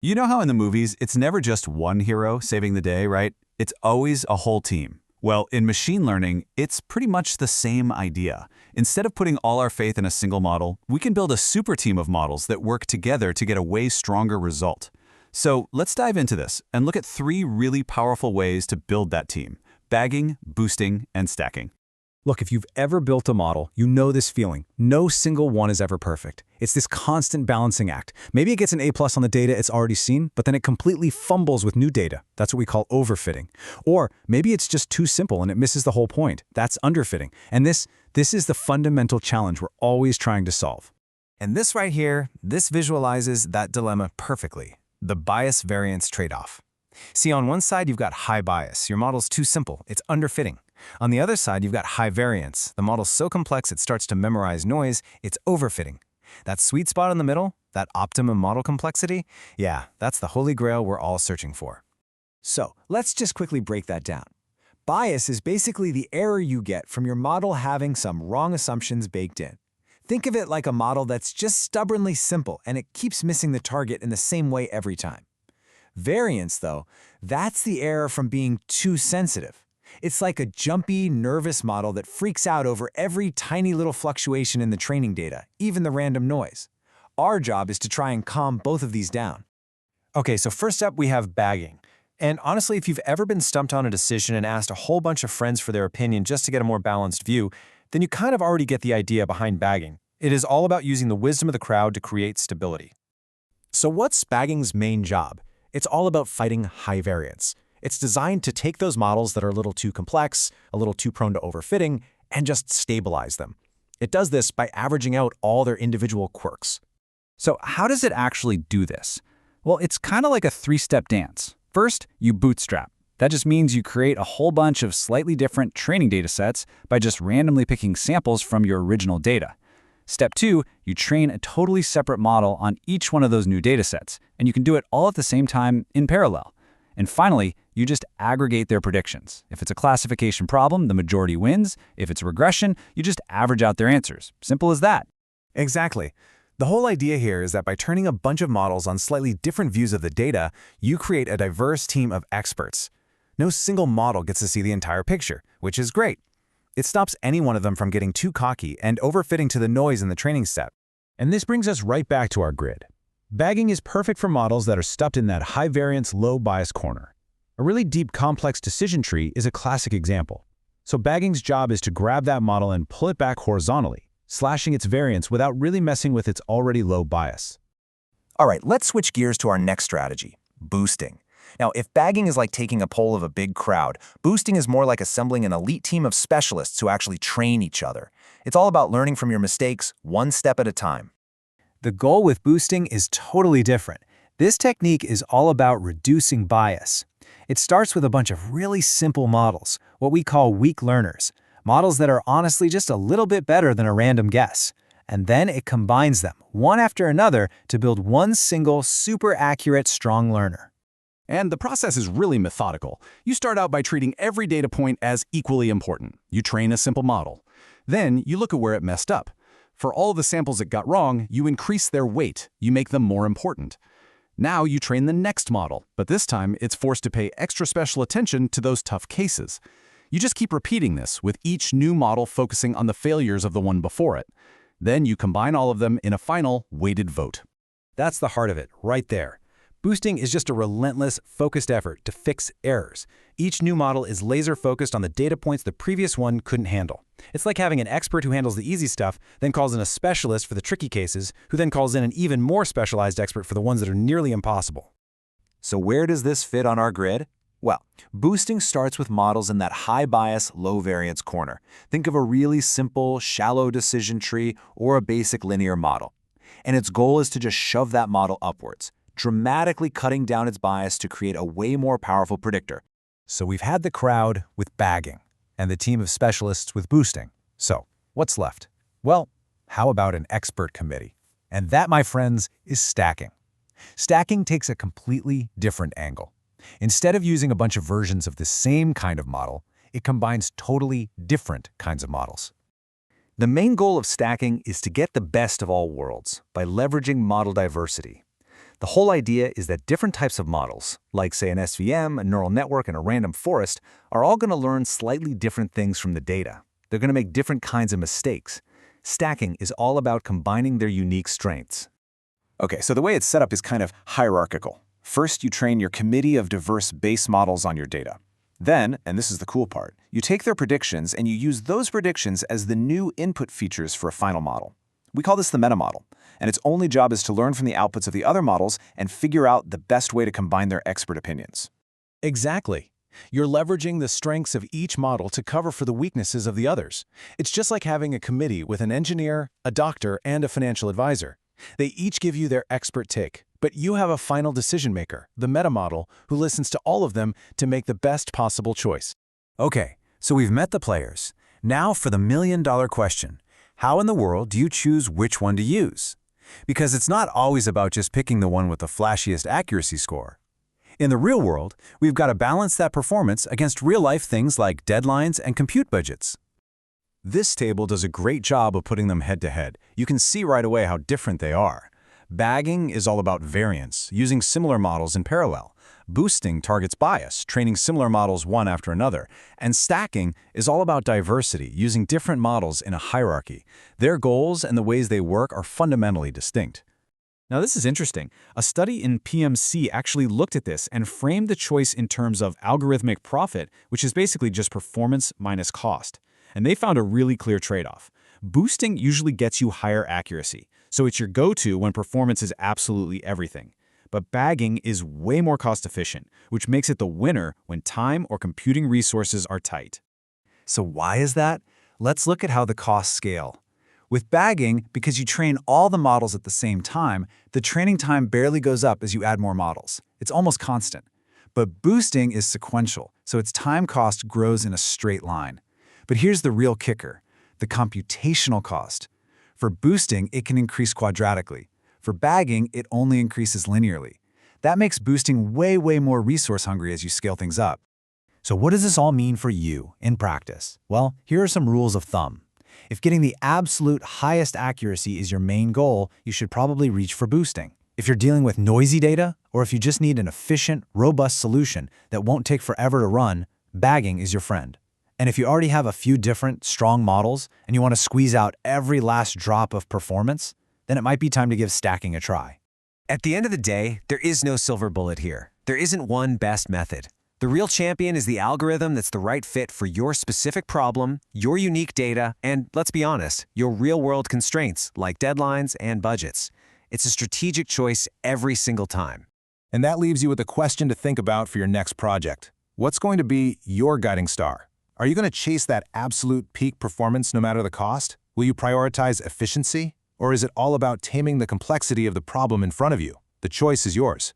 You know how in the movies, it's never just one hero saving the day, right? It's always a whole team. Well, in machine learning, it's pretty much the same idea. Instead of putting all our faith in a single model, we can build a super team of models that work together to get a way stronger result. So let's dive into this and look at 3 really powerful ways to build that team: bagging, boosting, and stacking. Look, if you've ever built a model, you know this feeling. No single one is ever perfect. It's this constant balancing act. Maybe it gets an A+ on the data it's already seen, but then it completely fumbles with new data. That's what we call overfitting. Or maybe it's just too simple and it misses the whole point. That's underfitting. And this is the fundamental challenge we're always trying to solve. And this right here, this visualizes that dilemma perfectly. The bias-variance trade-off. See, on one side, you've got high bias. Your model's too simple. It's underfitting. On the other side, you've got high variance. The model's so complex it starts to memorize noise, it's overfitting. That sweet spot in the middle, that optimum model complexity, yeah, that's the holy grail we're all searching for. So, let's just quickly break that down. Bias is basically the error you get from your model having some wrong assumptions baked in. Think of it like a model that's just stubbornly simple and it keeps missing the target in the same way every time. Variance, though, that's the error from being too sensitive. It's like a jumpy, nervous model that freaks out over every tiny little fluctuation in the training data, even the random noise. Our job is to try and calm both of these down. Okay, so first up we have bagging. And honestly, if you've ever been stumped on a decision and asked a whole bunch of friends for their opinion just to get a more balanced view, then you kind of already get the idea behind bagging. It is all about using the wisdom of the crowd to create stability. So what's bagging's main job? It's all about fighting high variance. It's designed to take those models that are a little too complex, a little too prone to overfitting, and just stabilize them. It does this by averaging out all their individual quirks. So how does it actually do this? Well, it's kind of like a 3-step dance. First, you bootstrap. That just means you create a whole bunch of slightly different training data sets by just randomly picking samples from your original data. Step 2, you train a totally separate model on each one of those new data sets, and you can do it all at the same time in parallel. And finally, you just aggregate their predictions. If it's a classification problem, the majority wins. If it's a regression, you just average out their answers. Simple as that. Exactly. The whole idea here is that by turning a bunch of models on slightly different views of the data, you create a diverse team of experts. No single model gets to see the entire picture, which is great. It stops any one of them from getting too cocky and overfitting to the noise in the training step. And this brings us right back to our grid. Bagging is perfect for models that are stuffed in that high-variance, low-bias corner. A really deep, complex decision tree is a classic example. So bagging's job is to grab that model and pull it back horizontally, slashing its variance without really messing with its already low bias. All right, let's switch gears to our next strategy, boosting. Now, if bagging is like taking a poll of a big crowd, boosting is more like assembling an elite team of specialists who actually train each other. It's all about learning from your mistakes, one step at a time. The goal with boosting is totally different. This technique is all about reducing bias. It starts with a bunch of really simple models, what we call weak learners, models that are honestly just a little bit better than a random guess. And then it combines them, one after another, to build one single, super accurate, strong learner. And the process is really methodical. You start out by treating every data point as equally important. You train a simple model. Then you look at where it messed up. For all of the samples it got wrong, you increase their weight. You make them more important. Now you train the next model, but this time it's forced to pay extra special attention to those tough cases. You just keep repeating this, with each new model focusing on the failures of the one before it. Then you combine all of them in a final, weighted vote. That's the heart of it, right there. Boosting is just a relentless, focused effort to fix errors. Each new model is laser-focused on the data points the previous one couldn't handle. It's like having an expert who handles the easy stuff, then calls in a specialist for the tricky cases, who then calls in an even more specialized expert for the ones that are nearly impossible. So where does this fit on our grid? Well, boosting starts with models in that high-bias, low-variance corner. Think of a really simple, shallow decision tree or a basic linear model. And its goal is to just shove that model upwards, dramatically cutting down its bias to create a way more powerful predictor. So we've had the crowd with bagging and the team of specialists with boosting. So what's left? Well, how about an expert committee? And that, my friends, is stacking. Stacking takes a completely different angle. Instead of using a bunch of versions of the same kind of model, it combines totally different kinds of models. The main goal of stacking is to get the best of all worlds by leveraging model diversity. The whole idea is that different types of models, like say an SVM, a neural network, and a random forest, are all going to learn slightly different things from the data. They're going to make different kinds of mistakes. Stacking is all about combining their unique strengths. Okay, so the way it's set up is kind of hierarchical. First, you train your committee of diverse base models on your data. Then, and this is the cool part, you take their predictions and you use those predictions as the new input features for a final model. We call this the meta model, and its only job is to learn from the outputs of the other models and figure out the best way to combine their expert opinions. Exactly. You're leveraging the strengths of each model to cover for the weaknesses of the others. It's just like having a committee with an engineer, a doctor, and a financial advisor. They each give you their expert take, but you have a final decision maker, the meta model, who listens to all of them to make the best possible choice. Okay, so we've met the players. Now for the million-dollar question. How in the world do you choose which one to use? Because it's not always about just picking the one with the flashiest accuracy score. In the real world, we've got to balance that performance against real-life things like deadlines and compute budgets. This table does a great job of putting them head-to-head. You can see right away how different they are. Bagging is all about variance, using similar models in parallel. Boosting targets bias, training similar models one after another. And stacking is all about diversity, using different models in a hierarchy. Their goals and the ways they work are fundamentally distinct. Now this is interesting. A study in PMC actually looked at this and framed the choice in terms of algorithmic profit, which is basically just performance minus cost. And they found a really clear trade-off. Boosting usually gets you higher accuracy, so it's your go-to when performance is absolutely everything. But bagging is way more cost-efficient, which makes it the winner when time or computing resources are tight. So why is that? Let's look at how the costs scale. With bagging, because you train all the models at the same time, the training time barely goes up as you add more models. It's almost constant. But boosting is sequential, so its time cost grows in a straight line. But here's the real kicker, the computational cost. For boosting, it can increase quadratically. For bagging, it only increases linearly. That makes boosting way more resource hungry as you scale things up. So what does this all mean for you in practice? Well, here are some rules of thumb. If getting the absolute highest accuracy is your main goal, you should probably reach for boosting. If you're dealing with noisy data, or if you just need an efficient, robust solution that won't take forever to run, bagging is your friend. And if you already have a few different, strong models and you want to squeeze out every last drop of performance, then it might be time to give stacking a try. At the end of the day, there is no silver bullet here. There isn't one best method. The real champion is the algorithm that's the right fit for your specific problem, your unique data, and, let's be honest, your real-world constraints like deadlines and budgets. It's a strategic choice every single time. And that leaves you with a question to think about for your next project. What's going to be your guiding star? Are you going to chase that absolute peak performance no matter the cost? Will you prioritize efficiency? Or is it all about taming the complexity of the problem in front of you? The choice is yours.